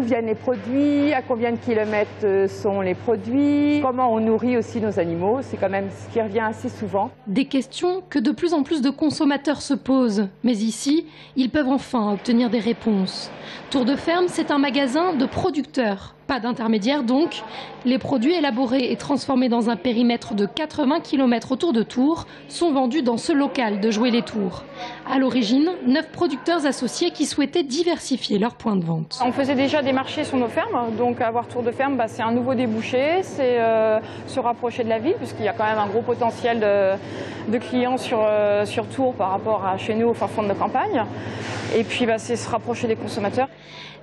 viennent les produits, à combien de kilomètres sont les produits, comment on nourrit aussi nos animaux, c'est quand même ce qui revient assez souvent. Des questions que de plus en plus de consommateurs se posent. Mais ici, ils peuvent enfin obtenir des réponses. Tour de Ferme, c'est un magasin de producteurs. Pas d'intermédiaire donc. Les produits élaborés et transformés dans un périmètre de 80 km autour de Tours sont vendus dans ce local de Joué-les-Tours. À l'origine, 9 producteurs associés qui souhaitaient diversifier leurs points de vente. On faisait déjà des marchés sur nos fermes, donc avoir Tour de Ferme, c'est un nouveau débouché, c'est se rapprocher de la ville, puisqu'il y a quand même un gros potentiel de clients sur Tours par rapport à chez nous au fin fond de nos campagnes. Et puis c'est se rapprocher des consommateurs.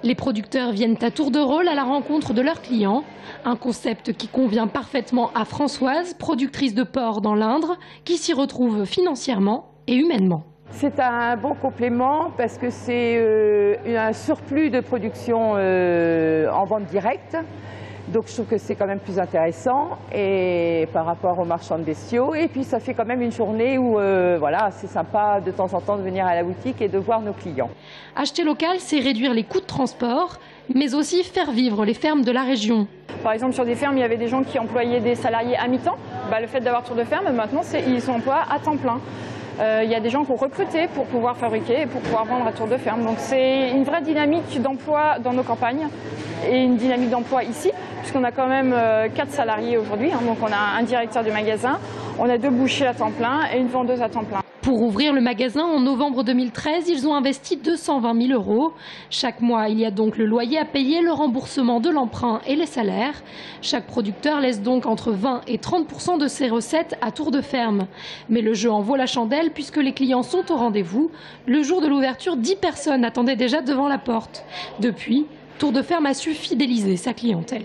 Les producteurs viennent à tour de rôle à la rencontre de leurs clients. Un concept qui convient parfaitement à Françoise, productrice de porc dans l'Indre, qui s'y retrouve financièrement et humainement. C'est un bon complément parce que c'est un surplus de production en vente directe. Donc je trouve que c'est quand même plus intéressant et par rapport aux marchands de bestiaux. Et puis ça fait quand même une journée où voilà, c'est sympa de temps en temps de venir à la boutique et de voir nos clients. Acheter local, c'est réduire les coûts de transport, mais aussi faire vivre les fermes de la région. Par exemple, sur des fermes, il y avait des gens qui employaient des salariés à mi-temps. Le fait d'avoir Tour de Ferme, maintenant, ils sont employés à temps plein. Il y a des gens qui ont recruté pour pouvoir fabriquer et pour pouvoir vendre à Tour de Ferme. Donc c'est une vraie dynamique d'emploi dans nos campagnes et une dynamique d'emploi ici, puisqu'on a quand même 4 salariés aujourd'hui. Donc on a un directeur du magasin, on a 2 bouchers à temps plein et une vendeuse à temps plein. Pour ouvrir le magasin en novembre 2013, ils ont investi 220 000 €. Chaque mois, il y a donc le loyer à payer, le remboursement de l'emprunt et les salaires. Chaque producteur laisse donc entre 20 et 30% de ses recettes à Tour de Ferme. Mais le jeu en vaut la chandelle puisque les clients sont au rendez-vous. Le jour de l'ouverture, 10 personnes attendaient déjà devant la porte. Depuis, Tour de Ferme a su fidéliser sa clientèle.